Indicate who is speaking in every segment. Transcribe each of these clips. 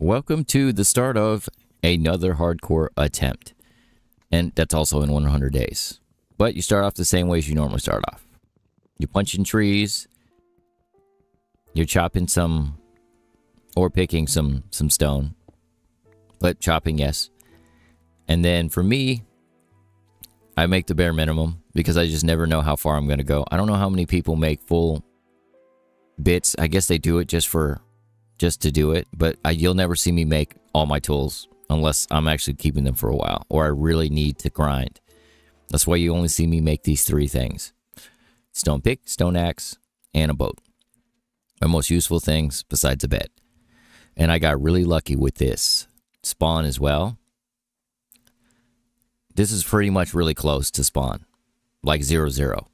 Speaker 1: Welcome to the start of another hardcore attempt. And that's also in 100 days. But you start off the same way as you normally start off. You're punching trees. You're chopping some, or picking some stone. But chopping, yes. And then for me, I make the bare minimum because I just never know how far I'm going to go. I don't know how many people make full bits. I guess they do it just to do it, but you'll never see me make all my tools unless I'm actually keeping them for a while or I really need to grind. That's why you only see me make these three things: stone pick, stone axe, and a boat. My most useful things besides a bed. And I got really lucky with this spawn as well. This is pretty much really close to spawn, like 0-0.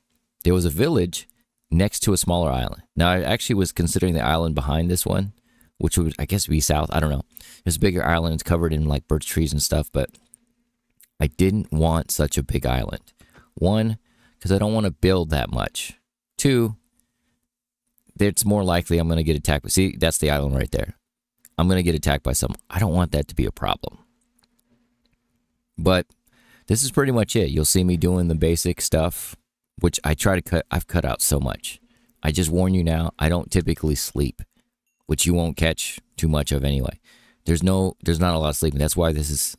Speaker 1: There was a village next to a smaller island. Now I actually was considering the island behind this one, which would, I guess, be south. I don't know. There's a bigger island. It's covered in like birch trees and stuff, but I didn't want such a big island. One, because I don't want to build that much. Two, it's more likely I'm going to get attacked. See, that's the island right there. I'm going to get attacked by someone. I don't want that to be a problem. But this is pretty much it. You'll see me doing the basic stuff, which I try to cut. I've cut out so much. I just warn you now, I don't typically sleep, which you won't catch too much of anyway. There's not a lot of sleeping. That's why this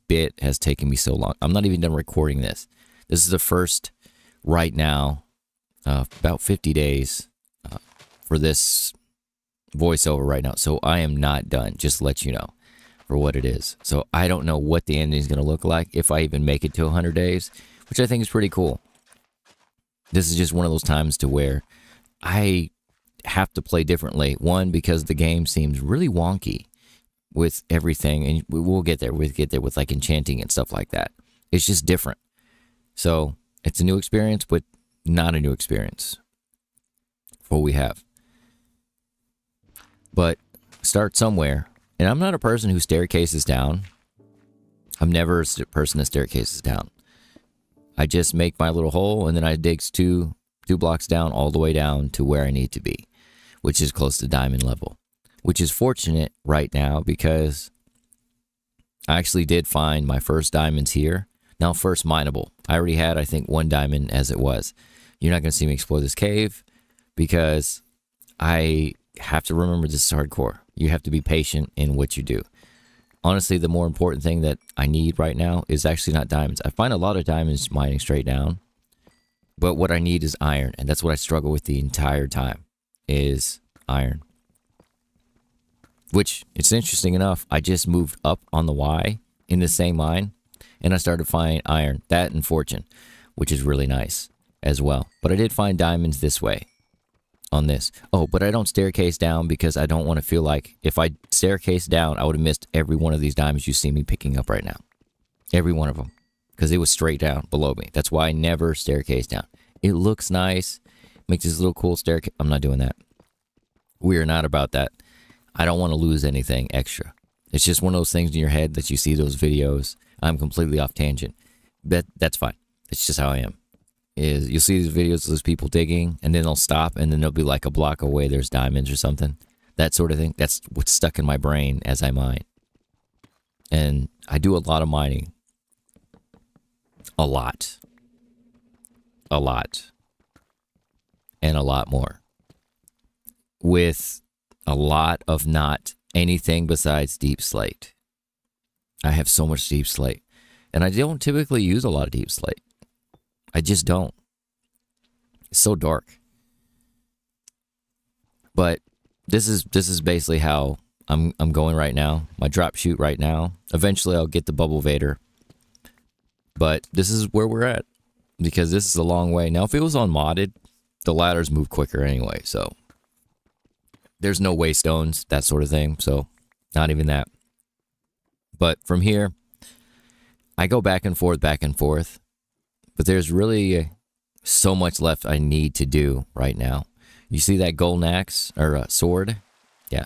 Speaker 1: bit has taken me so long. I'm not even done recording this. This is the first right now, about 50 days for this voiceover right now. So I am not done, just to let you know for what it is. So I don't know what the ending is going to look like if I even make it to 100 days, which I think is pretty cool. This is just one of those times to where I have to play differently. One, because the game seems really wonky with everything, and we'll get there. We'll get there with like enchanting and stuff like that. It's just different. So it's a new experience, but not a new experience for what we have. But start somewhere. And I'm not a person who staircases down. I'm never a person that staircases down. I just make my little hole, and then I dig two blocks down all the way down to where I need to be, which is close to diamond level, which is fortunate right now because I actually did find my first diamonds here. Now, first mineable. I already had, I think, 1 diamond as it was. You're not going to see me explore this cave because I have to remember this is hardcore. You have to be patient in what you do. Honestly, the more important thing that I need right now is actually not diamonds. I find a lot of diamonds mining straight down, but what I need is iron, and that's what I struggle with the entire time, is iron. Which, it's interesting enough, I just moved up on the Y in the same mine, and I started finding iron, that and fortune, which is really nice as well. But I did find diamonds this way. On this. Oh, but I don't staircase down because I don't want to feel like if I staircase down, I would have missed every one of these diamonds you see me picking up right now. Every one of them. Because it was straight down below me. That's why I never staircase down. It looks nice. Makes this little cool staircase. I'm not doing that. We are not about that. I don't want to lose anything extra. It's just one of those things in your head that you see those videos. I'm completely off tangent. But that's fine. It's just how I am. Is you'll see these videos of those people digging, and then they'll stop, and then they'll be like a block away, there's diamonds or something. That sort of thing. That's what's stuck in my brain as I mine. And I do a lot of mining. A lot. A lot. And a lot more. With a lot of not anything besides deep slate. I have so much deep slate. And I don't typically use a lot of deep slate. I just don't. It's so dark. But this is basically how I'm going right now. My drop shoot right now. Eventually I'll get the bubble vader. But this is where we're at. Because this is a long way. Now if it was unmodded, the ladders move quicker anyway, so there's no waystones, that sort of thing. So not even that. But from here, I go back and forth, but there's really so much left I need to do right now. You see that golden axe or sword? Yeah.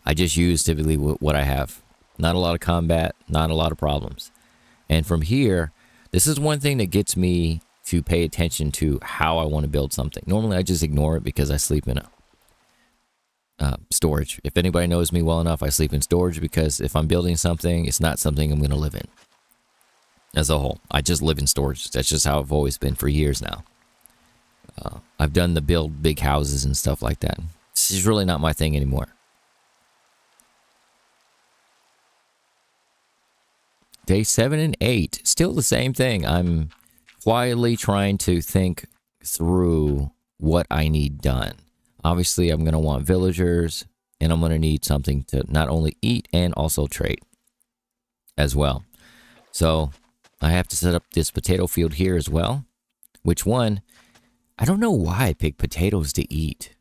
Speaker 1: I just use typically what I have. Not a lot of combat, not a lot of problems. And from here, this is one thing that gets me to pay attention to how I want to build something. Normally I just ignore it because I sleep in it. storage. If anybody knows me well enough, I sleep in storage because if I'm building something, it's not something I'm going to live in. As a whole, I just live in storage. That's just how I've always been for years now. I've done the build big houses and stuff like that. This is really not my thing anymore. Day 7 and 8, still the same thing. I'm quietly trying to think through what I need done. Obviously, I'm going to want villagers, and I'm going to need something to not only eat and also trade as well. So I have to set up this potato field here as well. Which one? I don't know why I picked potatoes to eat.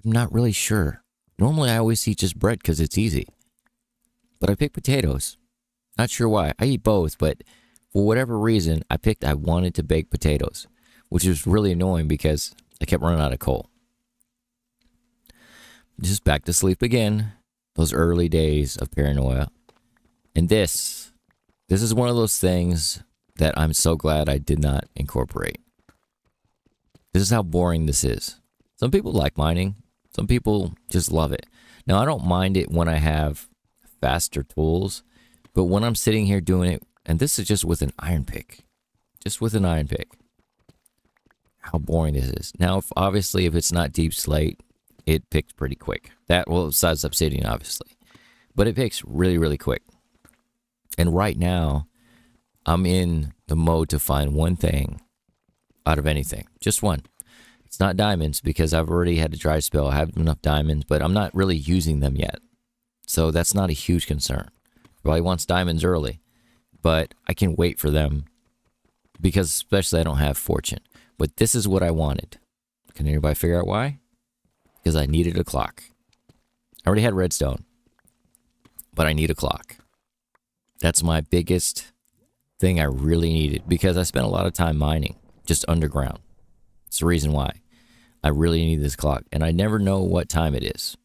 Speaker 1: I'm not really sure. Normally, I always eat just bread because it's easy. But I picked potatoes. Not sure why. I eat both, but for whatever reason, I wanted to bake potatoes, which is really annoying because I kept running out of coal. Just back to sleep again. Those early days of paranoia. And this is one of those things that I'm so glad I did not incorporate. This is how boring this is. Some people like mining. Some people just love it. Now, I don't mind it when I have faster tools, but when I'm sitting here doing it, and this is just with an iron pick. Just with an iron pick. How boring this is. Now, obviously, if it's not deep slate, it picks pretty quick. Well, besides obsidian, obviously. But it picks really, really quick. And right now, I'm in the mode to find one thing out of anything. Just one. It's not diamonds because I've already had a dry spell. I have enough diamonds, but I'm not really using them yet. So that's not a huge concern. Probably wants diamonds early, but I can wait for them because especially I don't have fortune. But this is what I wanted. Can anybody figure out why? Because I needed a clock. I already had redstone, but I need a clock. That's my biggest thing I really needed because I spent a lot of time mining just underground. It's the reason why I really need this clock, and I never know what time it is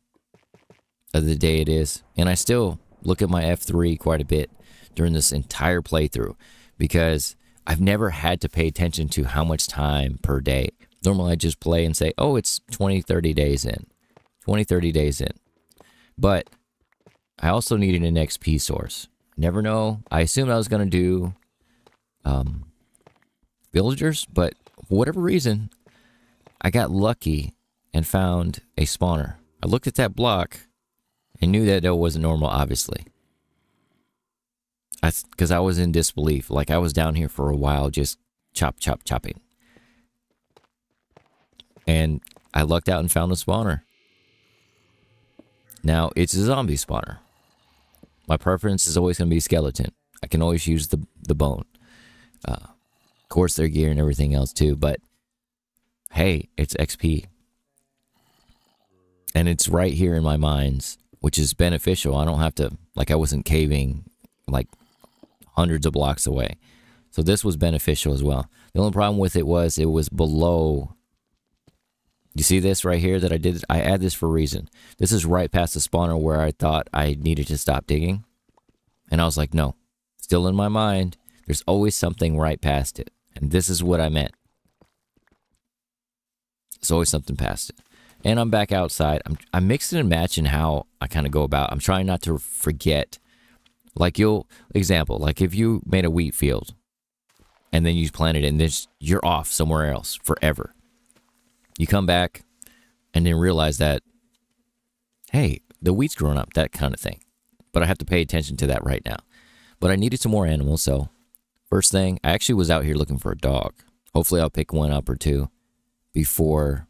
Speaker 1: of the day it is. And I still look at my F3 quite a bit during this entire playthrough because I've never had to pay attention to how much time per day. Normally I just play and say, oh, it's 20, 30 days in. 20, 30 days in. But I also needed an XP source. Never know. I assumed I was going to do villagers, but for whatever reason, I got lucky and found a spawner. I looked at that block and knew that it wasn't normal, obviously. Because I was in disbelief. Like, I was down here for a while just chopping. And I lucked out and found a spawner. Now, it's a zombie spawner. My preference is always going to be skeleton. I can always use the bone. Of course, their gear and everything else too, but hey, it's XP. And it's right here in my mines, which is beneficial. I don't have to, like, I wasn't caving like hundreds of blocks away. So this was beneficial as well. The only problem with it was below. You see this right here that I did? I add this for a reason. This is right past the spawner where I thought I needed to stop digging. And I was like, no. Still in my mind, there's always something right past it. And this is what I meant. There's always something past it. And I'm back outside. I'm mixing and matching how I kind of go about. I'm trying not to forget. Like example, like if you made a wheat field and then you plant it and this, you're off somewhere else forever. You come back and then realize that, hey, the wheat's growing up, that kind of thing. But I have to pay attention to that right now. But I needed some more animals, so first thing, I actually was out here looking for a dog. Hopefully I'll pick one up or two before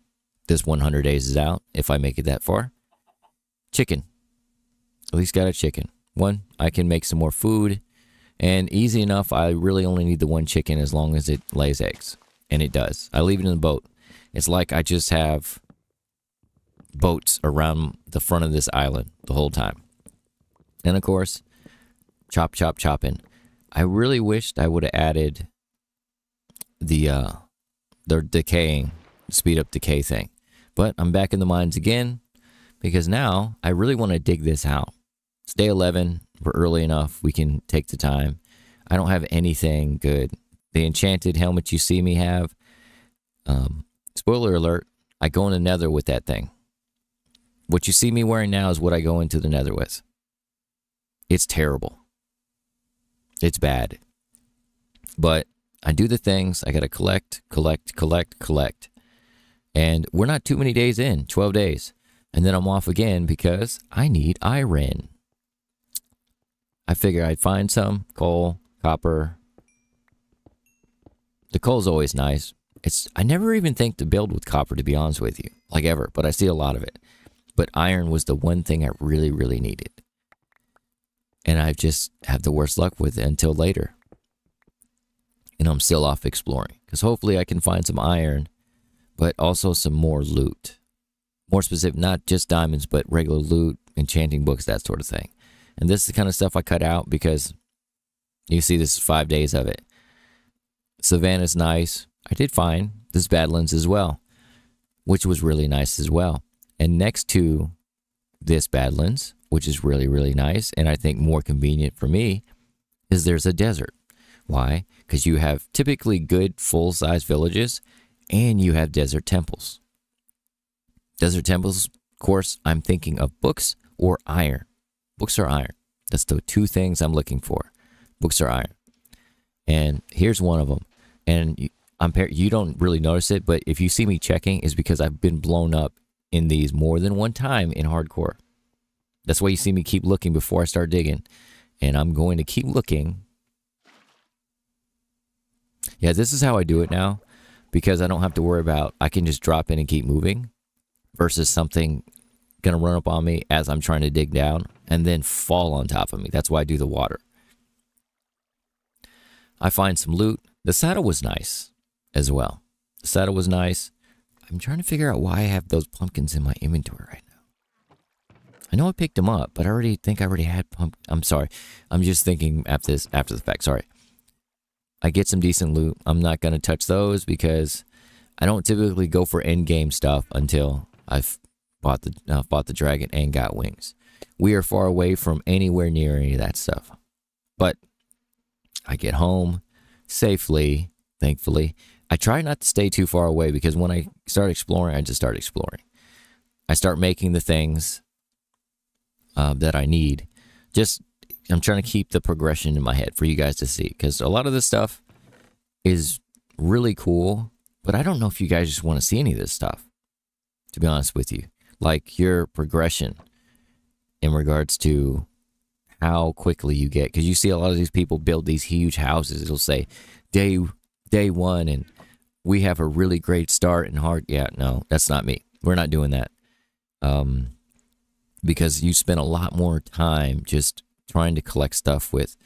Speaker 1: this 100 days is out, if I make it that far. Chicken. At least got a chicken. One, I can make some more food. And easy enough, I really only need the one chicken as long as it lays eggs. And it does. I leave it in the boat. It's like I just have boats around the front of this island the whole time. And of course, chopping. I really wished I would have added the decaying, speed up decay thing. But I'm back in the mines again because now I really want to dig this out. It's day 11. We're early enough. We can take the time. I don't have anything good. The enchanted helmet you see me have, spoiler alert, I go in the nether with that thing. What you see me wearing now is what I go into the nether with. It's terrible. It's bad. But I do the things. I got to collect. And we're not too many days in, 12 days. And then I'm off again because I need iron. I figure I'd find some coal, copper. The coal's always nice. I never even think to build with copper, to be honest with you, like ever, but I see a lot of it. But iron was the one thing I really, really needed. And I just have the worst luck with it until later. And I'm still off exploring because hopefully I can find some iron, but also some more loot. More specific, not just diamonds, but regular loot, enchanting books, that sort of thing. And this is the kind of stuff I cut out because you see this is 5 days of it. Savannah's nice. I did find this Badlands as well, which was really nice as well. And next to this Badlands, which is really, really nice, and I think more convenient for me, is there's a desert. Why? Because you have typically good full-size villages, and you have desert temples. Desert temples, of course, I'm thinking of books or iron. Books or iron. That's the two things I'm looking for. Books or iron. And here's one of them. And you don't really notice it, but if you see me checking, it's because I've been blown up in these more than one time in hardcore. That's why you see me keep looking before I start digging. And I'm going to keep looking. Yeah, this is how I do it now. Because I don't have to worry about, I can just drop in and keep moving. Versus something going to run up on me as I'm trying to dig down. And then fall on top of me. That's why I do the water. I find some loot. The saddle was nice as well. The saddle was nice. I'm trying to figure out why I have those pumpkins in my inventory right now. I know I picked them up, but I already had pumpkins. I'm sorry. I'm just thinking after the fact. Sorry. I get some decent loot. I'm not going to touch those because I don't typically go for end game stuff until I've fought the dragon and got wings. We are far away from anywhere near any of that stuff. But I get home safely, thankfully. I try not to stay too far away because when I start exploring, I just start exploring. I start making the things that I need. I'm trying to keep the progression in my head for you guys to see because a lot of this stuff is really cool, but I don't know if you guys just want to see any of this stuff, to be honest with you. Like your progression in regards to how quickly you get, because you see a lot of these people build these huge houses. It'll say day one and we have a really great start and hard. Yeah, no, that's not me. We're not doing that. Because you spend a lot more time just trying to collect stuff with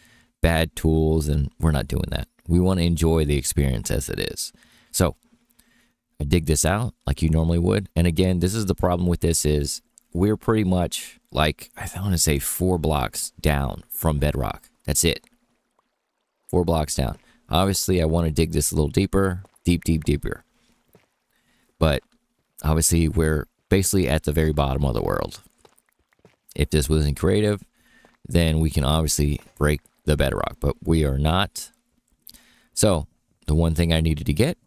Speaker 1: bad tools, and we're not doing that. We want to enjoy the experience as it is. So I dig this out like you normally would. And again, this is the problem with this is we're pretty much like, I want to say 4 blocks down from bedrock. That's it. 4 blocks down. Obviously, I want to dig this a little deeper, deeper. But obviously, we're basically at the very bottom of the world. If this wasn't creative, then we can obviously break the bedrock, but we are not. So the one thing I needed to get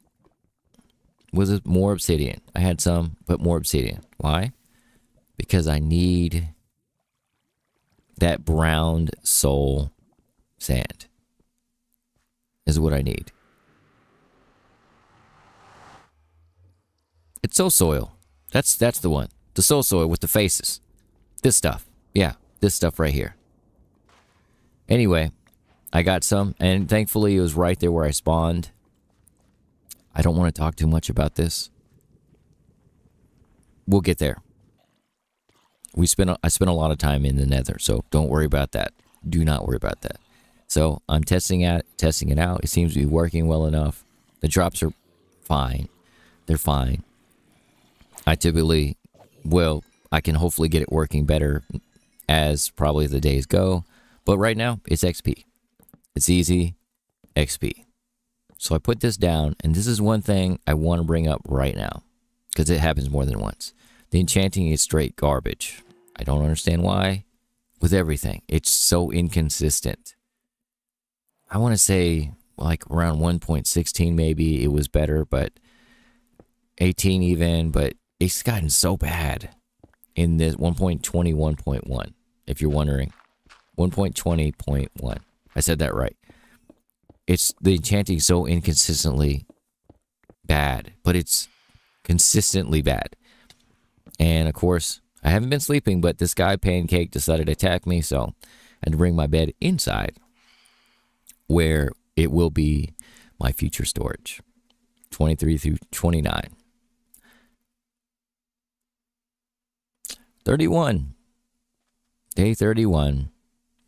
Speaker 1: was more obsidian. I had some, but more obsidian. Why? Because I need that brown soul sand is what I need. It's soul soil. That's the one. The soul soil with the faces. This stuff. Yeah, this stuff right here. Anyway, I got some, and thankfully it was right there where I spawned. I don't want to talk too much about this. We'll get there. I spent a lot of time in the nether, so don't worry about that. Do not worry about that. So I'm testing it out. It seems to be working well enough. The drops are fine. They're fine. I typically I can hopefully get it working better as probably the days go. But right now, it's XP. It's easy XP. So I put this down, and this is one thing I want to bring up right now, because it happens more than once. The enchanting is straight garbage. I don't understand why. With everything, it's so inconsistent. I want to say, like, around 1.16 maybe, it was better, but 18 even, but it's gotten so bad. in this 1.21.1. If you're wondering, 1.20.1. I said that right. It's the enchanting so inconsistently bad, but it's consistently bad. And of course, I haven't been sleeping, but this guy Pancake decided to attack me, so I had to bring my bed inside, where it will be my future storage, 23 through 29. 31. Day 31.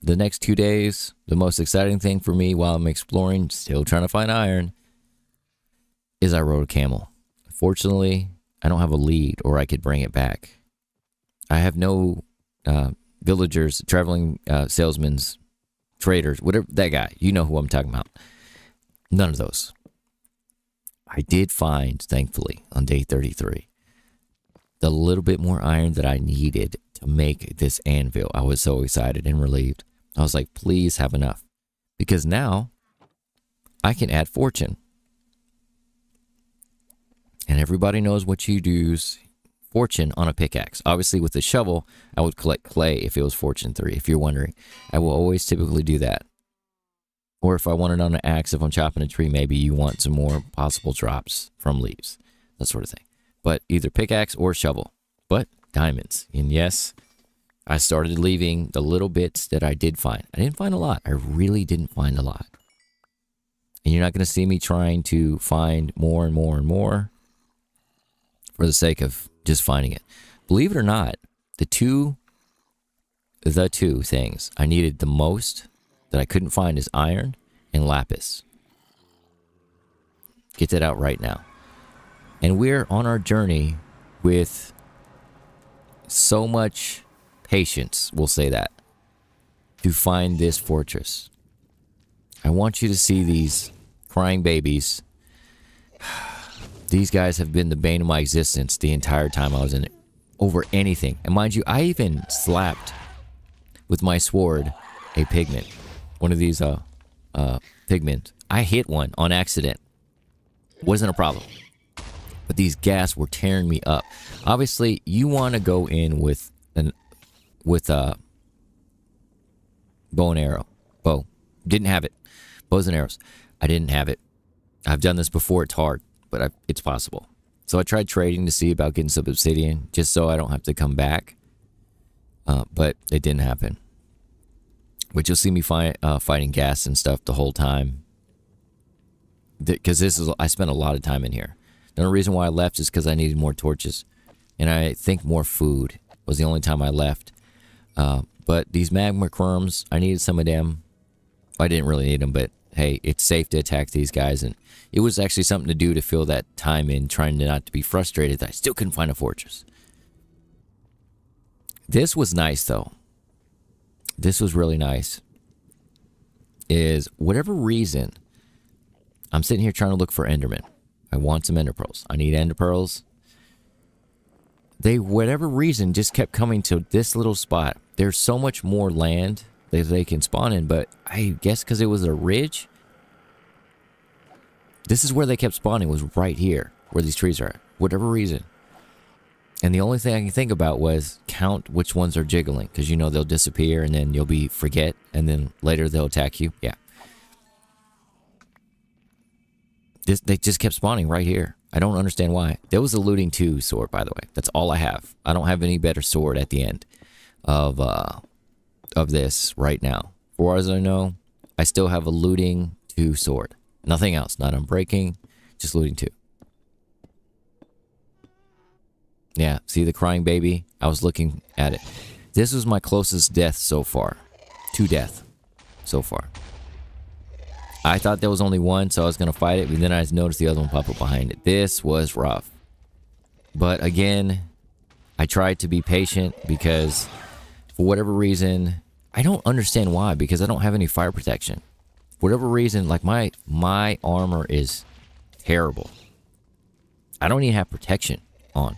Speaker 1: The next 2 days, the most exciting thing for me while I'm exploring, still trying to find iron, is I rode a camel. Fortunately, I don't have a lead or I could bring it back. I have no villagers, traveling salesmen, traders, whatever, that guy. You know who I'm talking about. None of those. I did find, thankfully, on day 33, the little bit more iron that I needed to make this anvil. I was so excited and relieved. I was like, please have enough. Because now I can add fortune. And everybody knows what you use fortune on a pickaxe. Obviously, with the shovel, I would collect clay if it was fortune 3. If you're wondering, I will always typically do that. Or if I want it on an axe, if I'm chopping a tree, maybe you want some more possible drops from leaves. That sort of thing. But either pickaxe or shovel. But diamonds. And yes, I started leaving the little bits that I did find. I didn't find a lot. I really didn't find a lot. And you're not going to see me trying to find more and more and more for the sake of just finding it. Believe it or not, the two things I needed the most that I couldn't find is iron and lapis. Get that out right now. And we're on our journey with so much patience, we'll say that, to find this fortress. I want you to see these crying babies. These guys have been the bane of my existence the entire time I was in it, over anything. And mind you, I even slapped with my sword a pigment. One of these pigments. I hit one on accident. Wasn't a problem. But these gas were tearing me up. Obviously, you want to go in with bow and arrow. Bow. Didn't have it. Bows and arrows. I didn't have it. I've done this before. It's hard, but it's possible. So I tried trading to see about getting some obsidian, just so I don't have to come back. But it didn't happen. But you'll see me fighting gas and stuff the whole time. Because I spent a lot of time in here. The only reason why I left is because I needed more torches. And I think more food was the only time I left. But these magma crumbs, I needed some of them. I didn't really need them, but hey, it's safe to attack these guys. And it was actually something to do to fill that time in, trying to not to be frustrated that I still couldn't find a fortress. This was nice, though. This was really nice. Is whatever reason, I'm sitting here trying to look for Enderman. I want some Ender Pearls. I need Ender Pearls. They, whatever reason, just kept coming to this little spot. There's so much more land that they can spawn in, but I guess because it was a ridge, this is where they kept spawning, was right here, where these trees are at. Whatever reason. And the only thing I can think about was count which ones are jiggling, because you know they'll disappear and then you'll forget, and then later they'll attack you. Yeah. They just kept spawning right here. I don't understand why. There was a looting 2 sword, by the way. That's all I have. I don't have any better sword at the end of this right now. As far as I know, I still have a looting 2 sword. Nothing else. Not unbreaking. Just looting 2. Yeah, see the crying baby? I was looking at it. This was my closest death so far. To death so far. I thought there was only one, so I was going to fight it, but then I noticed the other one pop up behind it. This was rough. But again, I tried to be patient because for whatever reason, I don't understand why, because I don't have any fire protection. For whatever reason, like my armor is terrible. I don't even have protection on,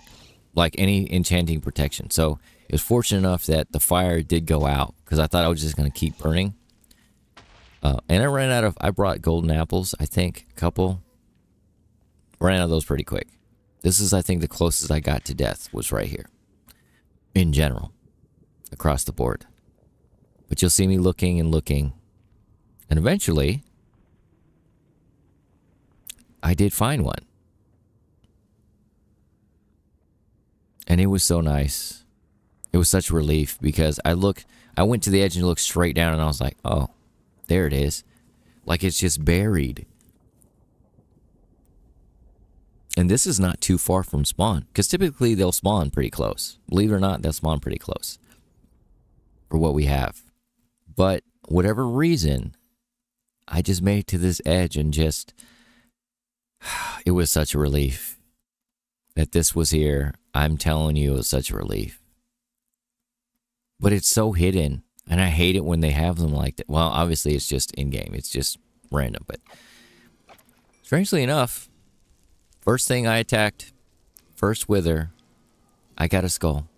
Speaker 1: like any enchanting protection. So it was fortunate enough that the fire did go out, because I thought I was just going to keep burning. And I ran out of, I brought golden apples, I think, a couple. Ran out of those pretty quick. This is, I think, the closest I got to death was right here. in general, across the board. But you'll see me looking and looking. And eventually, I did find one. And it was so nice. It was such relief because I went to the edge and looked straight down and I was like, oh, there it is. Like it's just buried. And this is not too far from spawn because typically they'll spawn pretty close. Believe it or not, they'll spawn pretty close for what we have. But whatever reason, I just made it to this edge and just, it was such a relief that this was here. I'm telling you, it was such a relief. But it's so hidden, and I hate it when they have them like that. Well, obviously, it's just in-game. It's just random, but strangely enough, first thing I attacked, first wither, I got a skull.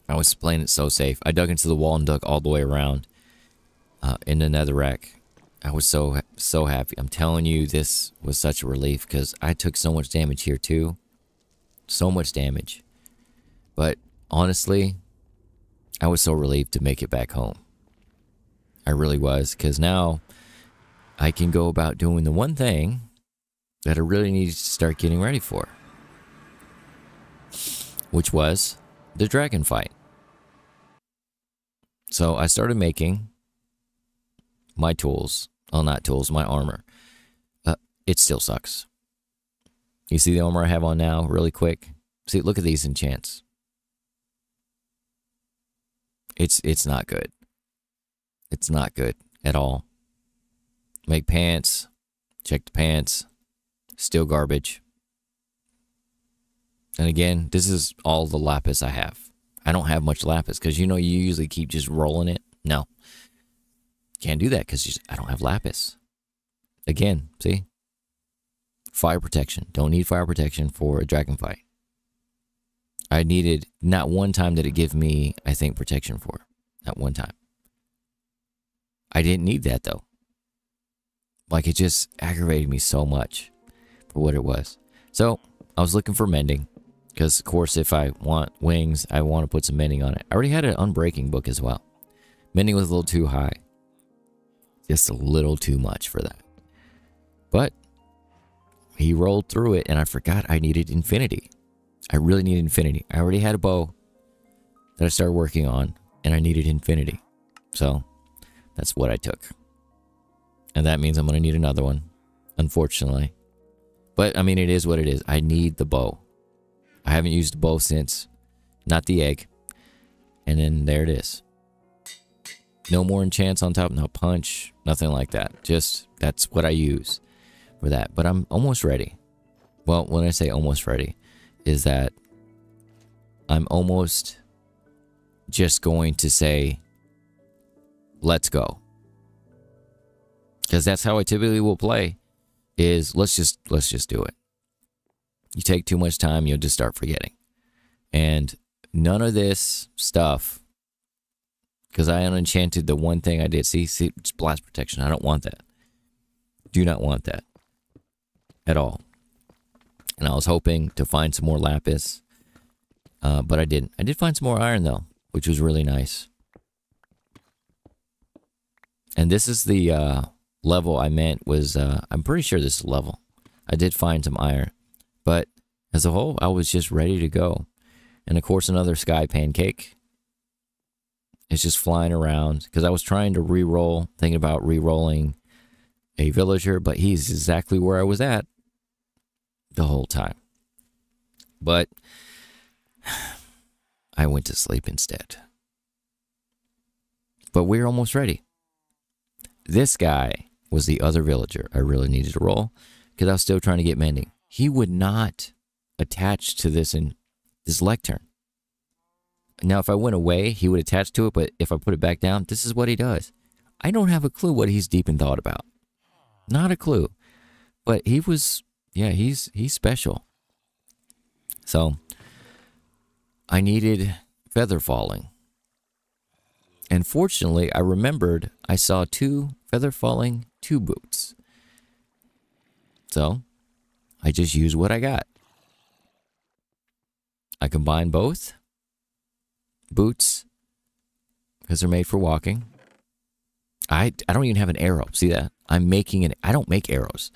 Speaker 1: I was playing it so safe. I dug into the wall and dug all the way around in the netherrack. I was so happy. I'm telling you, this was such a relief because I took so much damage here too. So much damage. But honestly, I was so relieved to make it back home. I really was, because now I can go about doing the one thing that I really needed to start getting ready for, which was the dragon fight. So I started making my tools. Well, not tools, my armor. It still sucks. You see the armor I have on now, really quick? See, look at these enchants. It's not good. It's not good at all. Make pants. Check the pants. Still garbage. And again, this is all the lapis I have. I don't have much lapis because you know you usually keep just rolling it. No. Can't do that because I don't have lapis. Again, see? Fire protection. Don't need fire protection for a dragon fight. I needed, not one time did it give me, I think, protection for. Not one time. I didn't need that though. Like it just aggravated me so much for what it was. So I was looking for mending. Because of course if I want wings, I want to put some mending on it. I already had an unbreaking book as well. Mending was a little too high. Just a little too much for that. But he rolled through it and I forgot I needed infinity. I really needed infinity. I already had a bow that I started working on and I needed infinity. So that's what I took. And that means I'm going to need another one, unfortunately. But I mean, it is what it is. I need the bow. I haven't used the bow since, not the egg. And then there it is. No more enchants on top, no punch, nothing like that. Just, that's what I use for that. But I'm almost ready. Well, when I say almost ready, is that I'm almost just going to say, let's go. Because that's how I typically will play, is let's just do it. You take too much time, you'll just start forgetting. And none of this stuff, because I unenchanted the one thing I did. See, it's blast protection. I don't want that. Do not want that at all. And I was hoping to find some more lapis, but I didn't. I did find some more iron though, which was really nice. And this is the level I meant was, I'm pretty sure this is level. I did find some iron, but as a whole, I was just ready to go. And of course, another sky pancake. It's just flying around because I was trying to re-roll, thinking about re-rolling a villager, but he's exactly where I was at the whole time. But I went to sleep instead. But we're almost ready. This guy was the other villager I really needed to roll because I was still trying to get mending. He would not attach to this lectern. Now, if I went away, he would attach to it, but if I put it back down, this is what he does. I don't have a clue what he's deep in thought about. Not a clue. But he was, yeah, he's special. So, I needed feather falling. And fortunately, I remembered I saw 2 feather falling 2 boots. So, I just used what I got. I combined both. boots because they're made for walking. I don't even have an arrow. See that? I'm making an... I don't make arrows.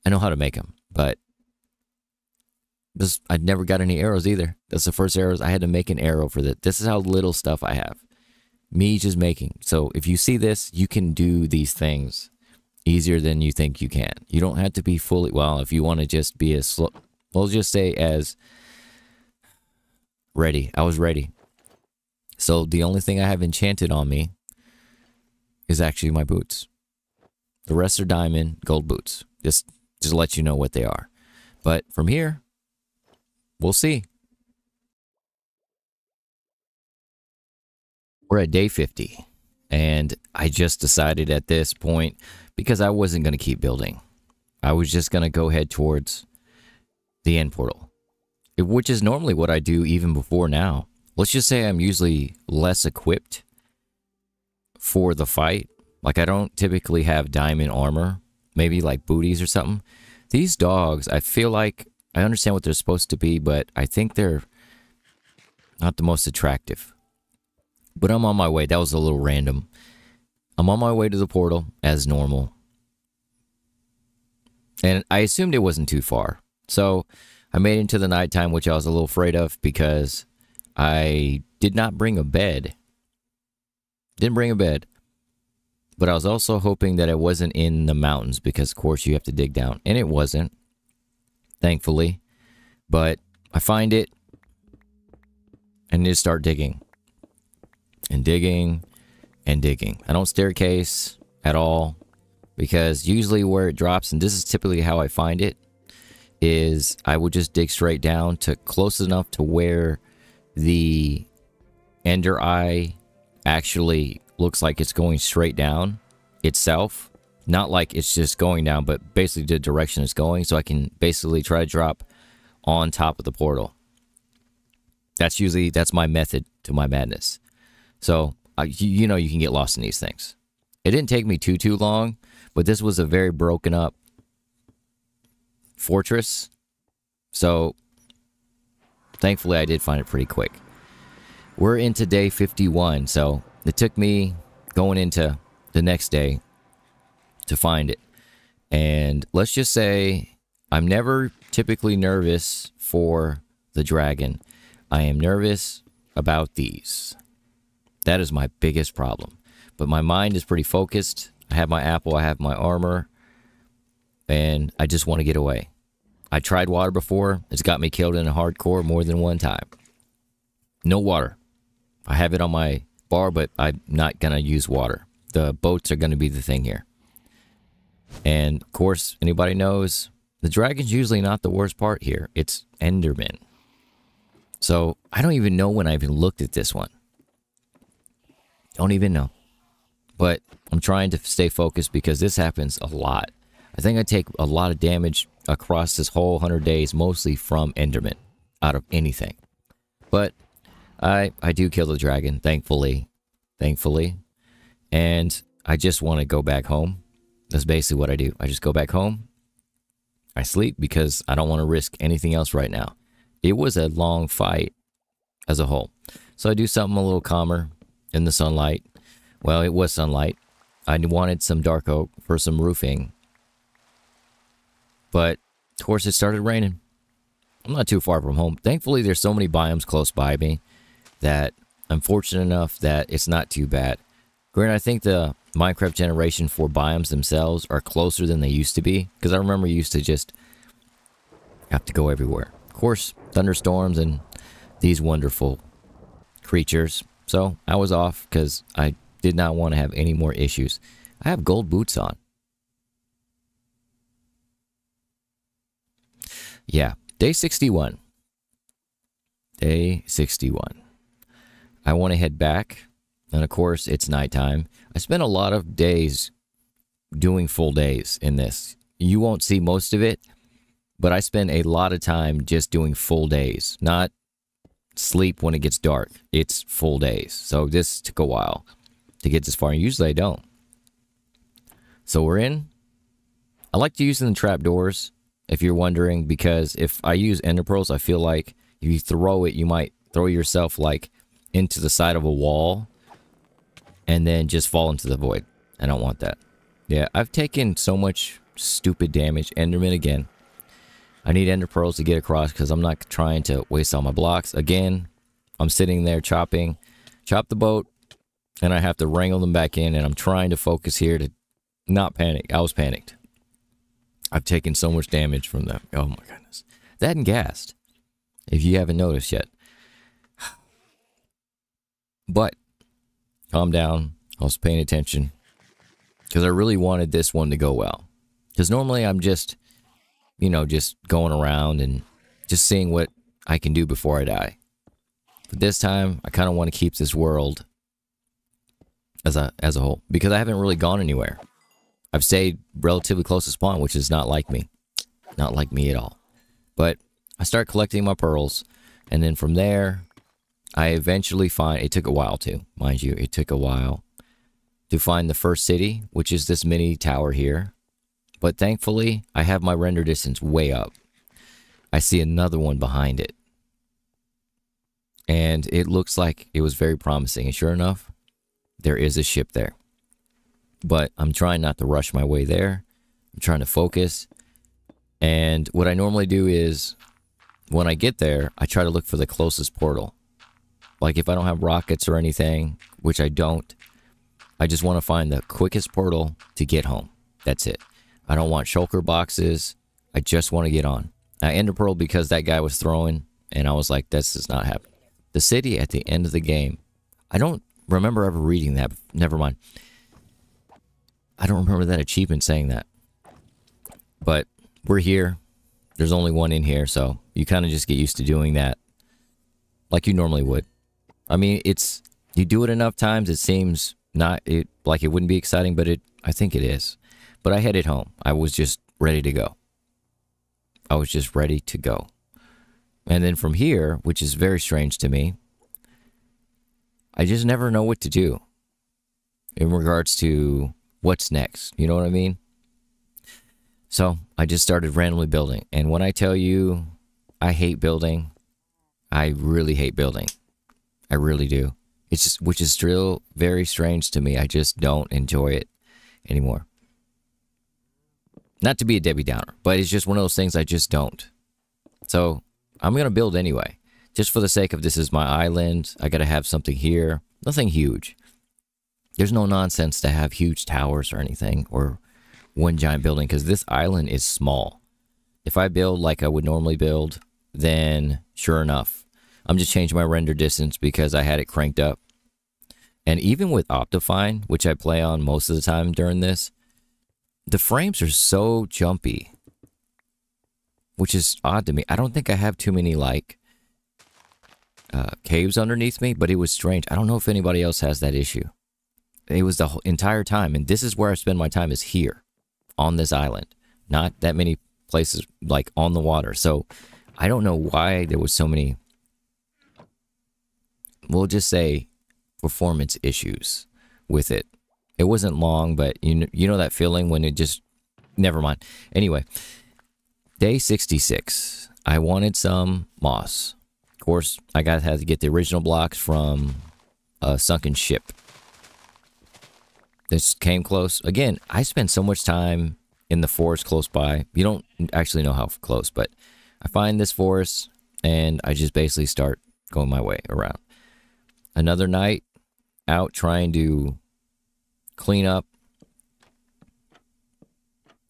Speaker 1: I know how to make them, but I never got any arrows either. That's the first arrows. I had to make an arrow for that. This is how little stuff I have. Me just making. So if you see this, you can do these things easier than you think you can. You don't have to be fully... Well, if you want to just be as slow... We'll just say as... ready. I was ready. So the only thing I have enchanted on me is actually my boots. The rest are diamond gold boots. Just to let you know what they are. But from here, we'll see. We're at day 50. And I just decided at this point, because I wasn't going to keep building, I was just going to go head towards the end portal, which is normally what I do even before now. Let's just say I'm usually less equipped for the fight. Like I don't typically have diamond armor, maybe like booties or something. These dogs, I feel like I understand what they're supposed to be, but I think they're not the most attractive. But I'm on my way. That was a little random. I'm on my way to the portal as normal. And I assumed it wasn't too far. So I made it into the nighttime, which I was a little afraid of because I did not bring a bed. Didn't bring a bed. But I was also hoping that it wasn't in the mountains because, of course, you have to dig down. And it wasn't, thankfully. But I find it and just start digging. And digging and digging. I don't staircase at all because usually where it drops, and this is typically how I find it, is I would just dig straight down to close enough to where the ender eye actually looks like it's going straight down itself. Not like it's just going down, but basically the direction it's going, so I can basically try to drop on top of the portal. That's my method to my madness. So, you know, you can get lost in these things. It didn't take me too long, but this was a very broken up fortress. So, thankfully, I did find it pretty quick. We're into day 51, so it took me going into the next day to find it. And let's just say I'm never typically nervous for the dragon. I am nervous about these. That is my biggest problem. But my mind is pretty focused. I have my apple, I have my armor, and I just want to get away. I tried water before. It's got me killed in a hardcore more than one time. No water. I have it on my bar, but I'm not going to use water. The boats are going to be the thing here. And, of course, anybody knows, the dragon's usually not the worst part here. It's Enderman. So, I don't even know when I even looked at this one. Don't even know. But I'm trying to stay focused because this happens a lot. I think I take a lot of damage across this whole 100 days, mostly from Enderman, out of anything. But I do kill the dragon, thankfully. And I just want to go back home. That's basically what I do. I just go back home. I sleep because I don't want to risk anything else right now. It was a long fight as a whole. So I do something a little calmer in the sunlight. Well, it was sunlight. I wanted some dark oak for some roofing. But, of course, it started raining. I'm not too far from home. Thankfully, there's so many biomes close by me that I'm fortunate enough that it's not too bad. Granted, I think the Minecraft generation for biomes themselves are closer than they used to be. Because I remember you used to just have to go everywhere. Of course, thunderstorms and these wonderful creatures. So I was off because I did not want to have any more issues. I have gold boots on. Yeah, day 61. Day 61. I want to head back. And of course, it's nighttime. I spent a lot of days doing full days in this. You won't see most of it, but I spend a lot of time just doing full days. Not sleep when it gets dark. It's full days. So this took a while to get this far. Usually I don't. So we're in. I like to use the trapdoors, if you're wondering, because if I use ender pearls, I feel like if you throw it, you might throw yourself like into the side of a wall and then just fall into the void. I don't want that. Yeah, I've taken so much stupid damage. Enderman again. I need ender pearls to get across because I'm not trying to waste all my blocks. Again, I'm sitting there chopping. Chop the boat, and I have to wrangle them back in, and I'm trying to focus here to not panic. I was panicked. I've taken so much damage from them. Oh my goodness. That and gassed, if you haven't noticed yet. But, calm down. I was paying attention. Because I really wanted this one to go well. Because normally I'm just, you know, just going around and just seeing what I can do before I die. But this time, I kind of want to keep this world as a whole. Because I haven't really gone anywhere. I've stayed relatively close to spawn, which is not like me. Not like me at all. But I start collecting my pearls. And then from there, I eventually find... It took a while too, mind you. It took a while to find the first city, which is this mini tower here. But thankfully, I have my render distance way up. I see another one behind it. And it looks like it was very promising. And sure enough, there is a ship there. But I'm trying not to rush my way there. I'm trying to focus. And what I normally do is, when I get there, I try to look for the closest portal. Like if I don't have rockets or anything, which I don't, I just want to find the quickest portal to get home. That's it. I don't want shulker boxes. I just want to get on. I ender pearl because that guy was throwing, and I was like, this does not happen. The city at the end of the game. I don't remember ever reading that. Never mind. I don't remember that achievement saying that. But we're here. There's only one in here, so you kind of just get used to doing that like you normally would. I mean, it's... You do it enough times, it seems not... like it wouldn't be exciting, but I think it is. But I headed home. I was just ready to go. I was just ready to go. And then from here, which is very strange to me, I just never know what to do in regards to what's next. You know what I mean? So I just started randomly building. And when I tell you I hate building, I really hate building. I really do. It's just, which is still very strange to me. I just don't enjoy it anymore. Not to be a Debbie Downer, but it's just one of those things I just don't. So I'm going to build anyway. Just for the sake of this is my island. I got to have something here. Nothing huge. There's no nonsense to have huge towers or anything. Or one giant building. Because this island is small. If I build like I would normally build, then sure enough. I'm just changing my render distance because I had it cranked up. And even with Optifine, which I play on most of the time during this, the frames are so jumpy, which is odd to me. I don't think I have too many, like, caves underneath me, but it was strange. I don't know if anybody else has that issue. It was the whole entire time, and this is where I spend my time, is here, on this island. Not that many places, like, on the water. So, I don't know why there was so many, we'll just say, performance issues with it. It wasn't long, but you know that feeling when it just... Never mind. Anyway, day 66. I wanted some moss. Of course, I had to get the original blocks from a sunken ship. This came close. Again, I spent so much time in the forest close by. You don't actually know how close, but I find this forest, and I just basically start going my way around. Another night out trying to clean up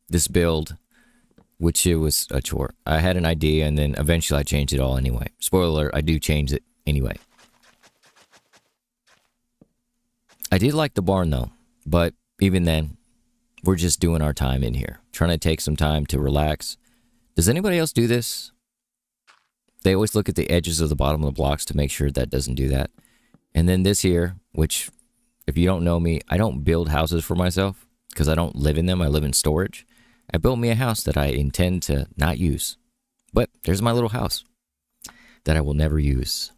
Speaker 1: this build, which it was a chore. I had an idea, and then eventually I changed it all anyway. Spoiler alert, I do change it anyway. I did like the barn though, but even then, we're just doing our time in here. Trying to take some time to relax. Does anybody else do this? They always look at the edges of the bottom of the blocks to make sure that doesn't do that. And then this here, which, if you don't know me, I don't build houses for myself because I don't live in them. I live in storage. I built me a house that I intend to not use. But there's my little house that I will never use.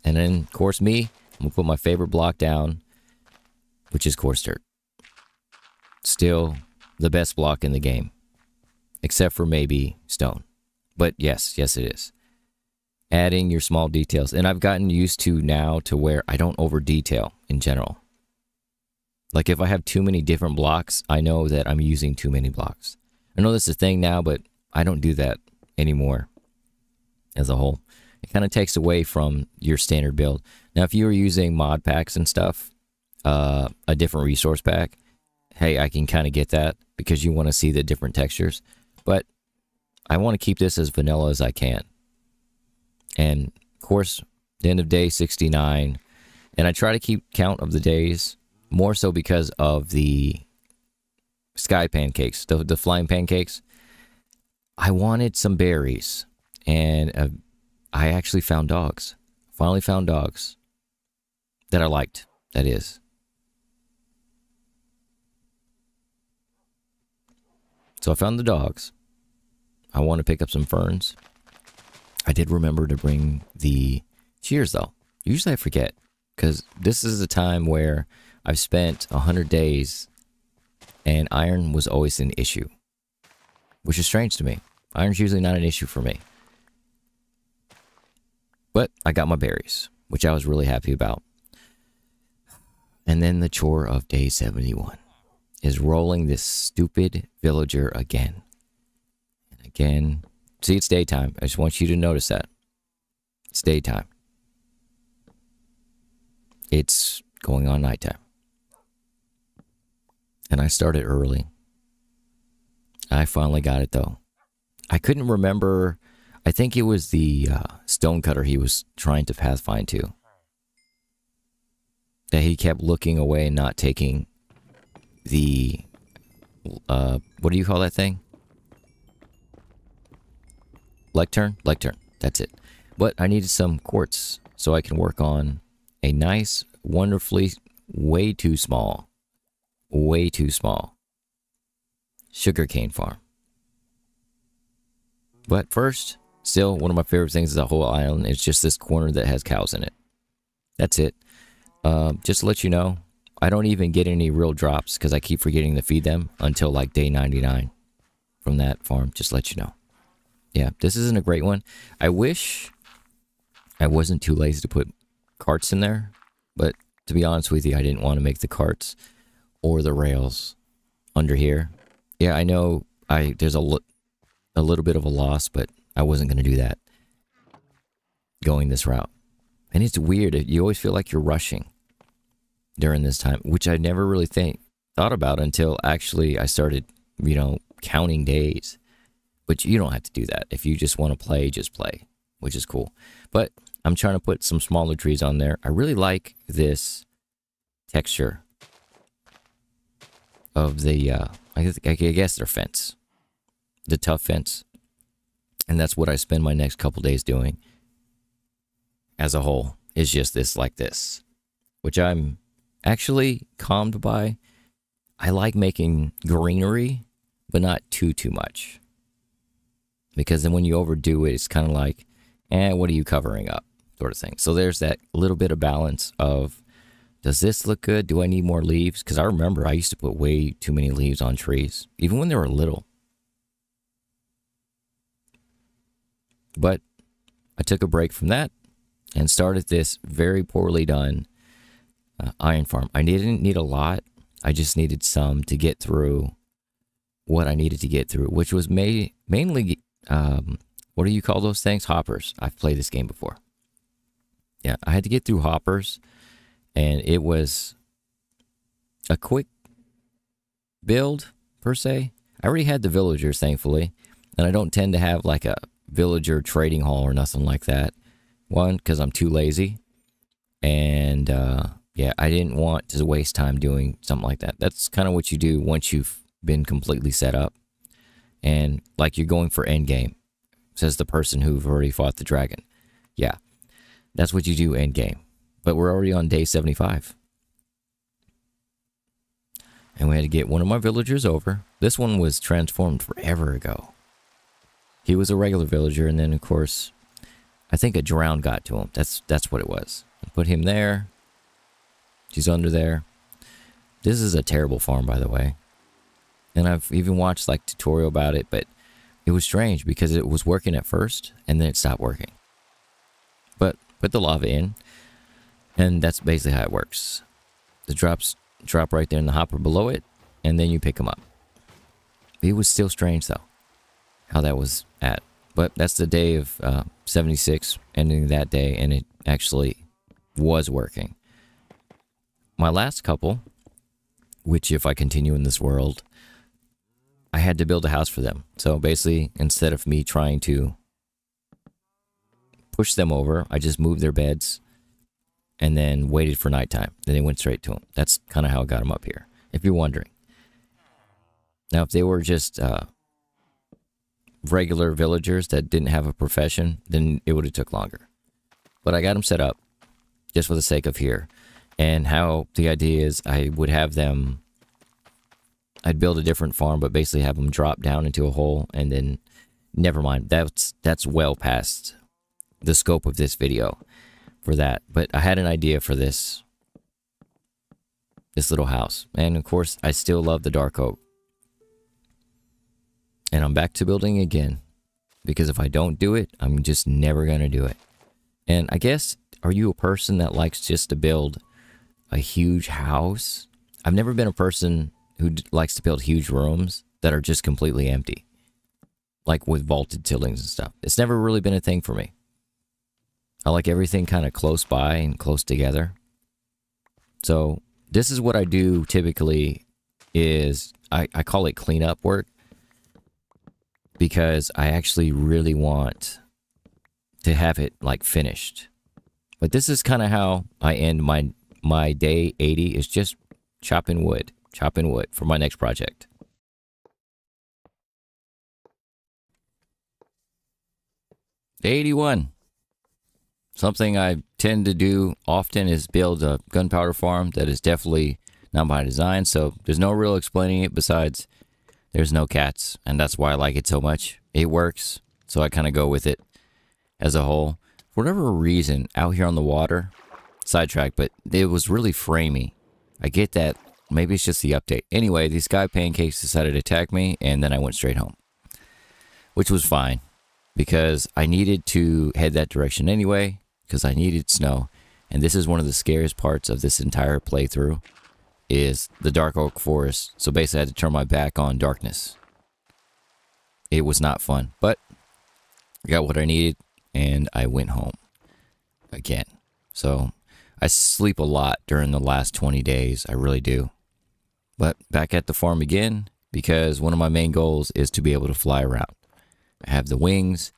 Speaker 1: And then, of course, me, I'm going to put my favorite block down, which is coarse dirt. Still the best block in the game. Except for maybe stone. But yes, it is. Adding your small details. And I've gotten used to now to where I don't over detail in general. Like if I have too many different blocks, I know that I'm using too many blocks. I know that's a thing now, but I don't do that anymore as a whole. It kind of takes away from your standard build. Now, if you were using mod packs and stuff, a different resource pack, hey, I can kind of get that because you want to see the different textures. But I want to keep this as vanilla as I can. And of course, the end of day 69, and I try to keep count of the days, more so because of the sky pancakes, the flying pancakes. I wanted some berries, and I actually found dogs. Finally found dogs that I liked, that is. So I found the dogs. I want to pick up some ferns. I did remember to bring the shears, though. Usually I forget, because this is a time where I've spent 100 days, and iron was always an issue, which is strange to me. Iron's usually not an issue for me. But I got my berries, which I was really happy about. And then the chore of day 71 is rolling this stupid villager again. And again. See, it's daytime. I just want you to notice that. It's daytime. It's going on nighttime. And I started early. I finally got it, though. I couldn't remember. I think it was the stonecutter he was trying to pathfind to. That he kept looking away and not taking the... what do you call that thing? Lectern? Lectern. That's it. But I needed some quartz so I can work on a nice, wonderfully, way too small sugarcane farm. But first, still, one of my favorite things is the whole island. It's just this corner that has cows in it. That's it. Just to let you know, I don't even get any real drops because I keep forgetting to feed them until like day 99 from that farm. Just to let you know. Yeah, this isn't a great one. I wish I wasn't too lazy to put carts in there. But to be honest with you, I didn't want to make the carts or the rails under here. Yeah, I know there's a little bit of a loss, but I wasn't going to do that going this route. And it's weird. You always feel like you're rushing during this time, which I never really thought about until actually I started, counting days. But you don't have to do that. If you just want to play, just play, which is cool. But I'm trying to put some smaller trees on there. I really like this texture of the, I guess their fence. The tough fence. And that's what I spend my next couple days doing. As a whole, is just this like this. Which I'm actually calmed by. I like making greenery, but not too much. Because then when you overdo it, it's kind of like, what are you covering up? Sort of thing. So there's that little bit of balance of, does this look good? Do I need more leaves? Because I remember I used to put way too many leaves on trees, even when they were little. But I took a break from that and started this very poorly done iron farm. I didn't need a lot. I just needed some to get through what I needed to get through, which was mainly... what do you call those things? Hoppers. I've played this game before. Yeah, I had to get through hoppers, and it was a quick build, per se. I already had the villagers, thankfully, and I don't tend to have like a villager trading hall or nothing like that. One, because I'm too lazy, and yeah, I didn't want to waste time doing something like that. That's kind of what you do once you've been completely set up. And like you're going for end game, says the person who've already fought the dragon. Yeah, that's what you do end game. But we're already on day 75. And we had to get one of my villagers over. This one was transformed forever ago. He was a regular villager, and then of course, I think a drown got to him. That's what it was. Put him there. She's under there. This is a terrible farm, by the way. And I've even watched like tutorial about it, but it was strange because it was working at first and then it stopped working. put the lava in, and that's basically how it works. The drops drop right there in the hopper below it, and then you pick them up. It was still strange though, how that was at. But that's the day of 76, ending that day, and it actually was working. My last couple, which if I continue in this world, I had to build a house for them. So basically, instead of me trying to push them over, I just moved their beds and then waited for nighttime. Then they went straight to them. That's kind of how I got them up here, if you're wondering. Now, if they were just regular villagers that didn't have a profession, then it would have took longer. But I got them set up just for the sake of here. And how the idea is I would have them, I'd build a different farm, but basically have them drop down into a hole, and then never mind. That's well past the scope of this video for that. But I had an idea for this little house. And of course, I still love the dark oak. And I'm back to building again, because if I don't do it, I'm just never going to do it. And I guess, are you a person that likes just to build a huge house? I've never been a person who likes to build huge rooms that are just completely empty, like with vaulted ceilings and stuff. It's never really been a thing for me. I like everything kind of close by and close together. So this is what I do typically is I call it cleanup work, because I actually really want to have it like finished. But this is kind of how I end my day 80, is just chopping wood for my next project. Day 81. Something I tend to do often is build a gunpowder farm that is definitely not by design, so there's no real explaining it besides there's no cats, and that's why I like it so much. It works, so I kind of go with it as a whole. For whatever reason, out here on the water, sidetrack, but it was really framey. I get that. Maybe it's just the update. Anyway, these sky pancakes decided to attack me, and then I went straight home, which was fine, because I needed to head that direction anyway, because I needed snow. And this is one of the scariest parts of this entire playthrough, is the dark oak forest. So basically I had to turn my back on darkness. It was not fun, but I got what I needed, and I went home again. So I sleep a lot during the last 20 days. I really do. But back at the farm again, because one of my main goals is to be able to fly around. I have the wings.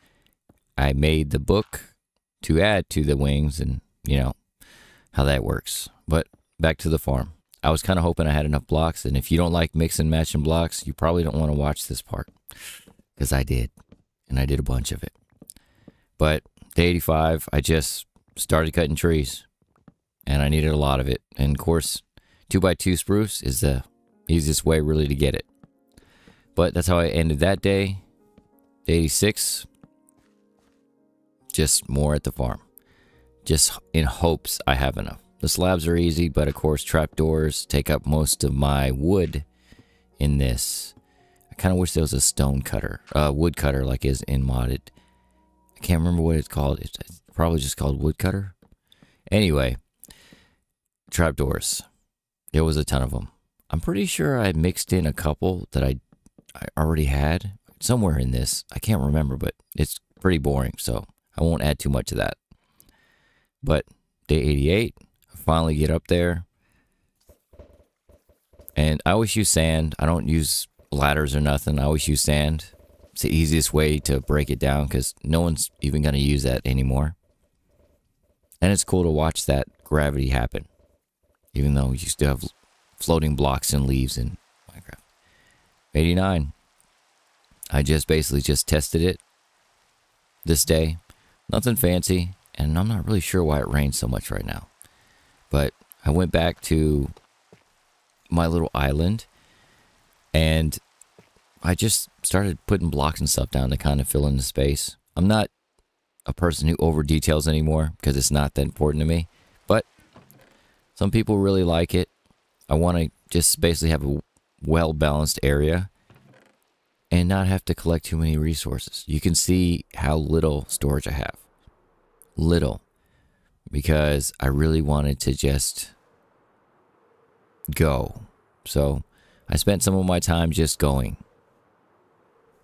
Speaker 1: I made the book to add to the wings, and you know how that works. But back to the farm. I was kind of hoping I had enough blocks, and if you don't like mix and matching blocks, you probably don't want to watch this part, because I did, and I did a bunch of it. But day 85, I just started cutting trees, and I needed a lot of it. And of course, 2x2 spruce is the easiest way really to get it. But that's how I ended that day. Day 86, just more at the farm, just in hopes I have enough. The slabs are easy, but of course trapdoors take up most of my wood in this. I kind of wish there was a stone cutter, wood cutter like is in modded. I can't remember what it's called. It's probably just called wood cutter. Anyway, trapdoors. There was a ton of them. I'm pretty sure I mixed in a couple that I already had somewhere in this. I can't remember, but it's pretty boring, so I won't add too much to that. But day 88. Finally get up there, and I always use sand. I don't use ladders or nothing. I always use sand. It's the easiest way to break it down, because no one's even going to use that anymore. And it's cool to watch that gravity happen, even though you still have floating blocks and leaves in Minecraft. 89. I just basically just tested it this day. Nothing fancy, and I'm not really sure why it rains so much right now. But I went back to my little island, and I just started putting blocks and stuff down to kind of fill in the space. I'm not a person who over details anymore, because it's not that important to me. But some people really like it. I want to just basically have a well-balanced area and not have to collect too many resources. You can see how little storage I have. Little. because I really wanted to just go. So I spent some of my time just going.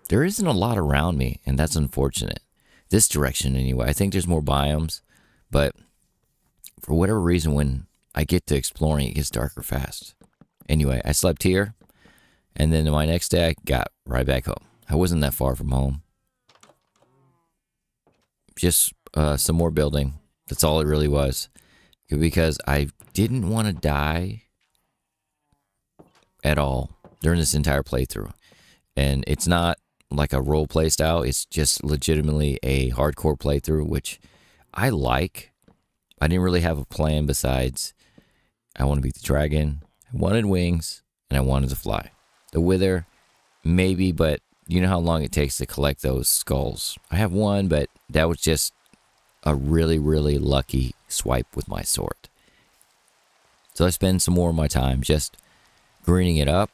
Speaker 1: There isn't a lot around me, and that's unfortunate. This direction anyway. I think there's more biomes, but for whatever reason, when I get to exploring, it gets darker fast. Anyway, I slept here, and then my next day I got right back home. I wasn't that far from home. Just some more building. That's all it really was. Because I didn't want to die at all during this entire playthrough. And it's not like a role play style. It's just legitimately a hardcore playthrough, which I like. I didn't really have a plan besides I want to beat the dragon, I wanted wings, and I wanted to fly. The wither, maybe, but you know how long it takes to collect those skulls. I have one, but that was just a really, really lucky swipe with my sword. So I spend some more of my time just greening it up.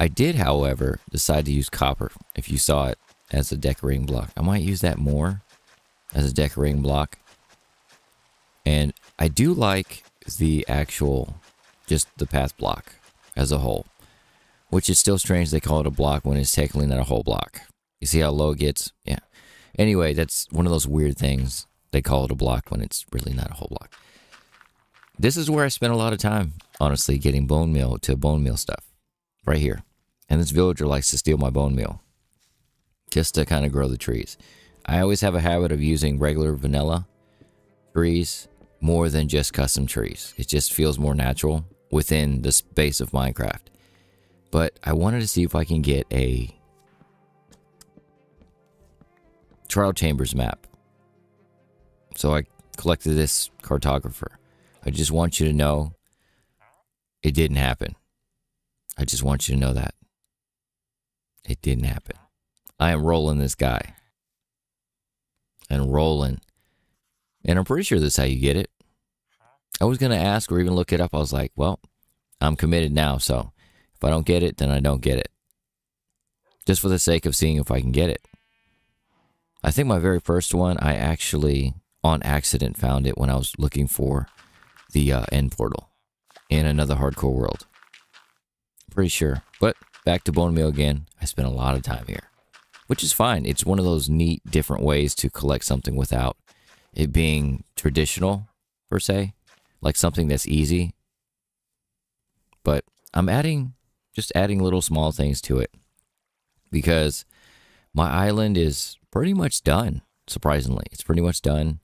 Speaker 1: I did, however, decide to use copper, if you saw it, as a decorating block. I might use that more as a decorating block. And I do like the actual, just the path block as a whole, which is still strange they call it a block when it's technically not a whole block. You see how low it gets? Yeah. Anyway, that's one of those weird things. They call it a block when it's really not a whole block. This is where I spent a lot of time, honestly, getting bone meal to bone meal stuff. Right here. And this villager likes to steal my bone meal just to kind of grow the trees. I always have a habit of using regular vanilla trees more than just custom trees. It just feels more natural within the space of Minecraft. But I wanted to see if I can get a Trial Chambers map. So I collected this cartographer. I just want you to know it didn't happen. I just want you to know that. It didn't happen. I am rolling this guy. And rolling. And I'm pretty sure this is how you get it. I was going to ask or even look it up. I was like, well, I'm committed now. So if I don't get it, then I don't get it. Just for the sake of seeing if I can get it. I think my very first one, I actually, on accident, found it when I was looking for the end portal in another hardcore world. Pretty sure. But back to bone meal again. I spent a lot of time here, which is fine. It's one of those neat different ways to collect something without it being traditional, per se, like something that's easy. But I'm just adding little small things to it because my island is pretty much done, surprisingly. It's pretty much done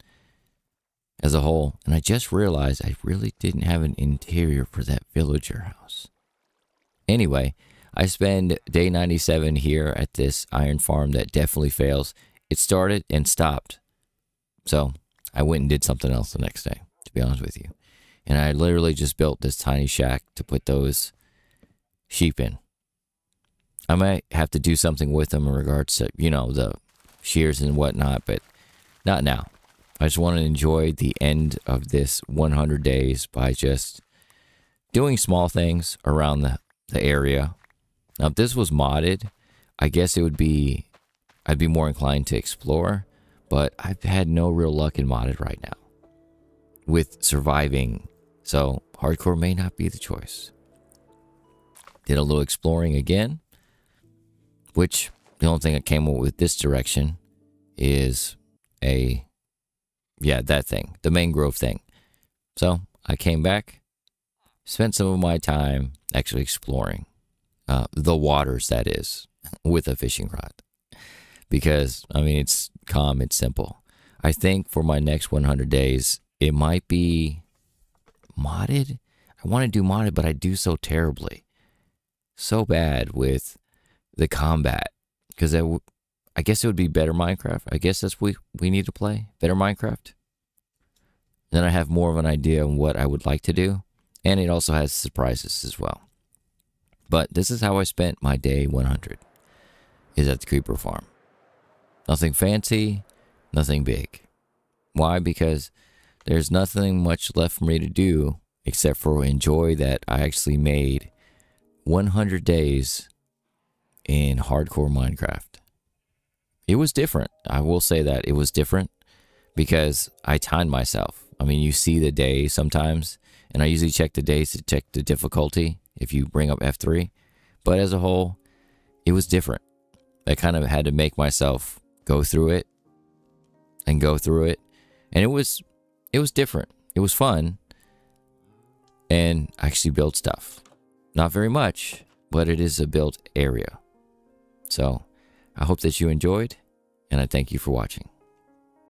Speaker 1: as a whole. And I just realized I really didn't have an interior for that villager house. Anyway, I spend day 97 here at this iron farm that definitely fails. It started and stopped. So I went and did something else the next day, to be honest with you. And I literally just built this tiny shack to put those sheep in. I might have to do something with them in regards to, you know, the shears and whatnot, but not now. I just want to enjoy the end of this 100 days by just doing small things around the area. Now, if this was modded, I guess I'd be more inclined to explore, but I've had no real luck in modded right now with surviving, so hardcore may not be the choice. Did a little exploring again, which the only thing that came up with this direction is that thing, the mangrove thing. So I came back, spent some of my time actually exploring the waters, that is, with a fishing rod. Because, I mean, it's calm, it's simple. I think for my next 100 days, it might be modded. I want to do modded, but I do so terribly. So bad with the combat. Because I guess it would be better Minecraft. I guess that's what we need to play. Better Minecraft. Then I have more of an idea on what I would like to do. And it also has surprises as well. But this is how I spent my day 100. Is at the creeper farm. Nothing fancy, nothing big. Why? Because there's nothing much left for me to do except for enjoy that I actually made 100 days in hardcore Minecraft. It was different. I will say that it was different because I timed myself. I mean, you see the day sometimes, and I usually check the days to check the difficulty if you bring up F3. But as a whole, it was different. I kind of had to make myself go through it and go through it. And it was different. It was fun. And I actually built stuff. Not very much, but it is a built area. So I hope that you enjoyed, and I thank you for watching.